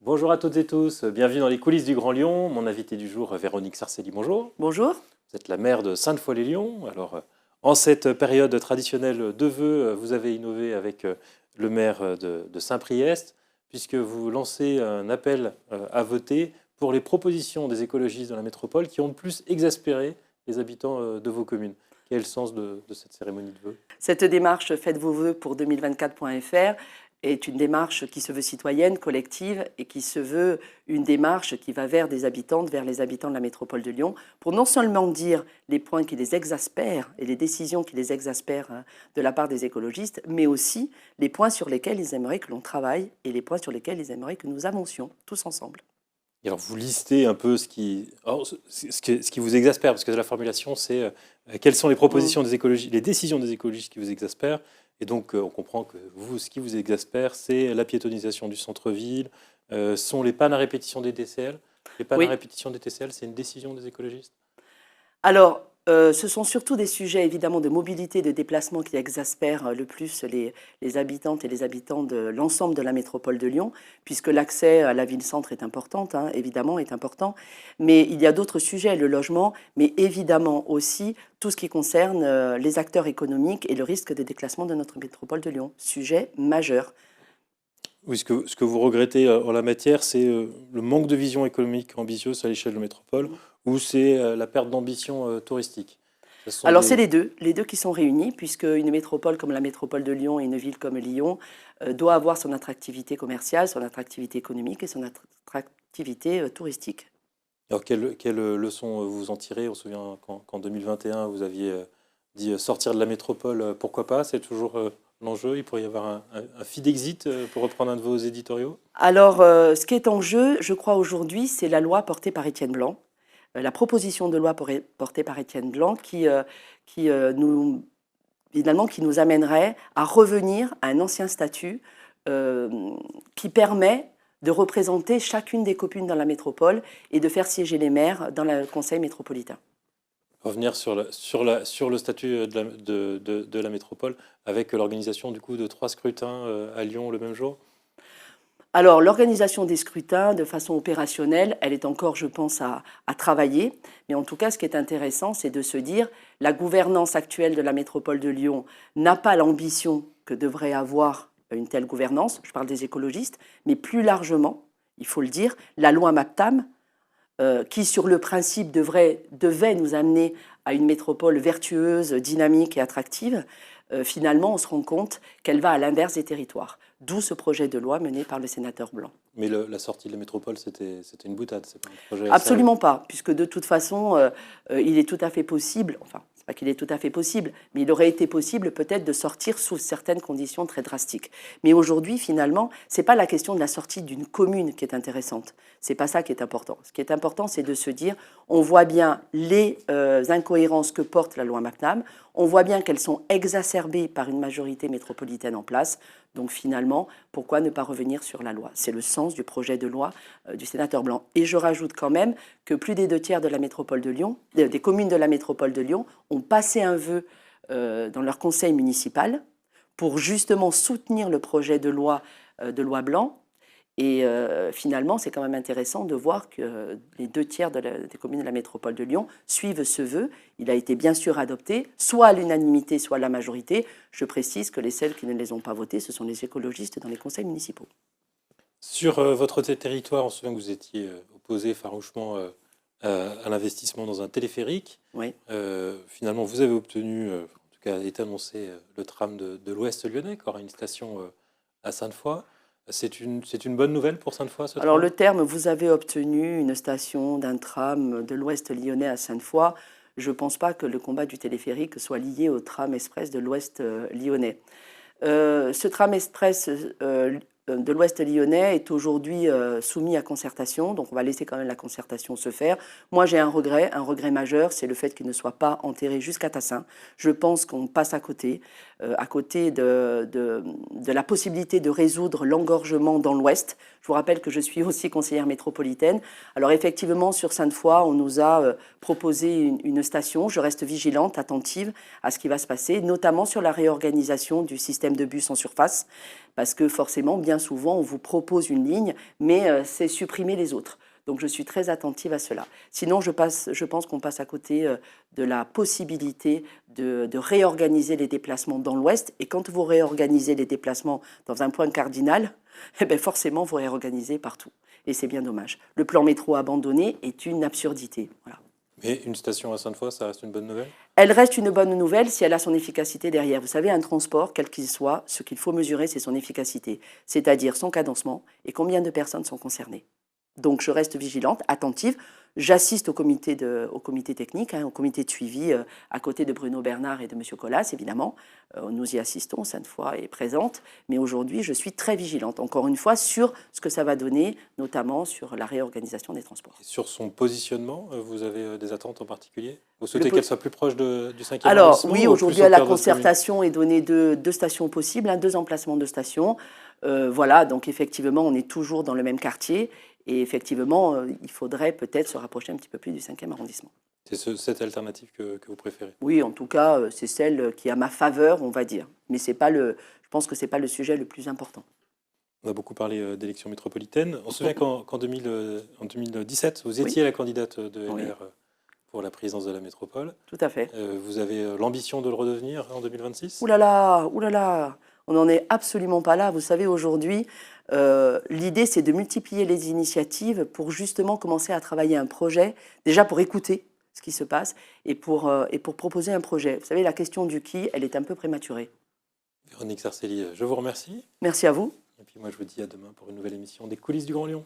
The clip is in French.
Bonjour à toutes et tous, bienvenue dans les coulisses du Grand Lyon. Mon invité du jour, Véronique Sarcelli, bonjour. Bonjour. Vous êtes la maire de Sainte-Foy-les-Lyons. Alors, en cette période traditionnelle de vœux, vous avez innové avec le maire de Saint-Priest, puisque vous lancez un appel à voter pour les propositions des écologistes dans la métropole qui ont le plus exaspéré les habitants de vos communes. Quel est le sens de cette cérémonie de vœux? Cette démarche Faites vos vœux pour 2024.fr est une démarche qui se veut citoyenne, collective et qui se veut une démarche qui va vers des habitantes, vers les habitants de la métropole de Lyon, pour non seulement dire les points qui les exaspèrent et les décisions qui les exaspèrent de la part des écologistes, mais aussi les points sur lesquels ils aimeraient que l'on travaille et les points sur lesquels ils aimeraient que nous avancions tous ensemble. Et alors, vous listez un peu ce qui vous exaspère, parce que la formulation, c'est quelles sont les propositions des écologistes, les décisions des écologistes qui vous exaspèrent. Et donc, on comprend que vous, ce qui vous exaspère, c'est la piétonisation du centre-ville, sont les pannes à répétition des TCL. Les pannes à répétition des TCL, c'est une décision des écologistes? Alors, ce sont surtout des sujets évidemment de mobilité, de déplacement qui exaspèrent le plus les habitantes et les habitants de l'ensemble de la métropole de Lyon, puisque l'accès à la ville-centre est important, évidemment, est important. Mais il y a d'autres sujets, le logement, mais évidemment aussi tout ce qui concerne les acteurs économiques et le risque de déclassement de notre métropole de Lyon. Sujet majeur. Oui, ce que vous regrettez en la matière, c'est le manque de vision économique ambitieuse à l'échelle de la métropole, ou c'est la perte d'ambition touristique? Alors c'est les deux qui sont réunis, puisque une métropole comme la métropole de Lyon et une ville comme Lyon doit avoir son attractivité commerciale, son attractivité économique et son attractivité touristique. Alors, quelle leçon vous en tirez? On se souvient qu'en 2021, vous aviez dit sortir de la métropole, pourquoi pas? C'est toujours l'enjeu. Il pourrait y avoir un Fidexit, pour reprendre un de vos éditoriaux. Alors, ce qui est en jeu, je crois, aujourd'hui, c'est la loi portée par Étienne Blanc, la proposition de loi portée par Étienne Blanc finalement, qui nous amènerait à revenir à un ancien statut qui permet de représenter chacune des communes dans la métropole et de faire siéger les maires dans le conseil métropolitain. Revenir sur le statut de la métropole avec l'organisation du coup de 3 scrutins à Lyon le même jour. Alors, l'organisation des scrutins, de façon opérationnelle, elle est encore, je pense, à travailler. Mais en tout cas, ce qui est intéressant, c'est de se dire la gouvernance actuelle de la métropole de Lyon n'a pas l'ambition que devrait avoir une telle gouvernance. Je parle des écologistes, mais plus largement, il faut le dire, la loi MAPTAM, qui, sur le principe, devait nous amener à une métropole vertueuse, dynamique et attractive, finalement, on se rend compte qu'elle va à l'inverse des territoires. D'où ce projet de loi mené par le sénateur Blanc. Mais la sortie de la métropole, c'était une boutade, c'est pas un projet Absolument pas, puisque de toute façon, il est tout à fait possible, enfin, c'est pas qu'il est tout à fait possible, mais il aurait été possible peut-être de sortir sous certaines conditions très drastiques. Mais aujourd'hui, finalement, c'est pas la question de la sortie d'une commune qui est intéressante. C'est pas ça qui est important. Ce qui est important, c'est de se dire, on voit bien les incohérences que porte la loi MAPTAM, on voit bien qu'elles sont exacerbées par une majorité métropolitaine en place. Donc finalement, pourquoi ne pas revenir sur la loi? C'est le sens du projet de loi du sénateur Blanc. Et je rajoute quand même que plus des 2 tiers de la métropole de Lyon, des communes de la métropole de Lyon, ont passé un vœu dans leur conseil municipal pour justement soutenir le projet de loi Blanc. Et finalement, c'est quand même intéressant de voir que les 2 tiers des communes de la métropole de Lyon suivent ce vœu. Il a été bien sûr adopté, soit à l'unanimité, soit à la majorité. Je précise que les seuls qui ne les ont pas votés, ce sont les écologistes dans les conseils municipaux. Sur votre territoire, on se souvient que vous étiez opposé farouchement à l'investissement dans un téléphérique. Oui. Finalement, vous avez obtenu, en tout cas, est annoncé le tram de l'Ouest lyonnais, qui aura une station à Sainte-Foy. C'est une bonne nouvelle pour Sainte-Foy, ce Alors tram? le terme « vous avez obtenu une station d'un tram de l'Ouest lyonnais à Sainte-Foy », je ne pense pas que le combat du téléphérique soit lié au tram express de l'Ouest lyonnais. Ce tram express de l'Ouest lyonnais est aujourd'hui soumis à concertation, donc on va laisser quand même la concertation se faire. Moi j'ai un regret majeur, c'est le fait qu'il ne soit pas enterré jusqu'à Tassin. Je pense qu'on passe à côté de la possibilité de résoudre l'engorgement dans l'Ouest. Je vous rappelle que je suis aussi conseillère métropolitaine. Alors effectivement, sur Sainte-Foy, on nous a proposé une station. Je reste vigilante, attentive à ce qui va se passer, notamment sur la réorganisation du système de bus en surface, parce que forcément, bien souvent, on vous propose une ligne, mais c'est supprimer les autres. Donc je suis très attentive à cela. Sinon, je pense qu'on passe à côté de la possibilité de réorganiser les déplacements dans l'Ouest. Et quand vous réorganisez les déplacements dans un point cardinal, eh bien forcément, vous réorganisez partout. Et c'est bien dommage. Le plan métro abandonné est une absurdité. Voilà. Mais une station à Sainte-Foy, ça reste une bonne nouvelle? Elle reste une bonne nouvelle si elle a son efficacité derrière. Vous savez, un transport, quel qu'il soit, ce qu'il faut mesurer, c'est son efficacité, c'est-à-dire son cadencement et combien de personnes sont concernées. Donc je reste vigilante, attentive. J'assiste au comité technique, au comité de suivi, à côté de Bruno Bernard et de M. Collas, évidemment. Nous y assistons, Sainte-Foy est présente. Mais aujourd'hui, je suis très vigilante, encore une fois, sur ce que ça va donner, notamment sur la réorganisation des transports. Et sur son positionnement, vous avez des attentes en particulier? Vous souhaitez qu'elle soit plus proche du 5e arrondissement? Alors oui, aujourd'hui, à la concertation est donnée deux stations possibles, 2 emplacements de stations. Voilà, donc effectivement, on est toujours dans le même quartier. Et effectivement, il faudrait peut-être se rapprocher un petit peu plus du 5e arrondissement. C'est cette alternative que vous préférez? Oui, en tout cas, c'est celle qui est à ma faveur, on va dire. Mais je pense que ce n'est pas le sujet le plus important. On a beaucoup parlé d'élections métropolitaines. On se souvient qu'en 2017, vous étiez la candidate de LR pour la présidence de la métropole. Tout à fait. Vous avez l'ambition de le redevenir en 2026? Ouh là là, on n'en est absolument pas là. Vous savez, aujourd'hui, l'idée, c'est de multiplier les initiatives pour justement commencer à travailler un projet, déjà pour écouter ce qui se passe et pour proposer un projet. Vous savez, la question du qui, elle est un peu prématurée. Véronique Sarcelli, je vous remercie. Merci à vous. Et puis moi, je vous dis à demain pour une nouvelle émission des coulisses du Grand Lyon.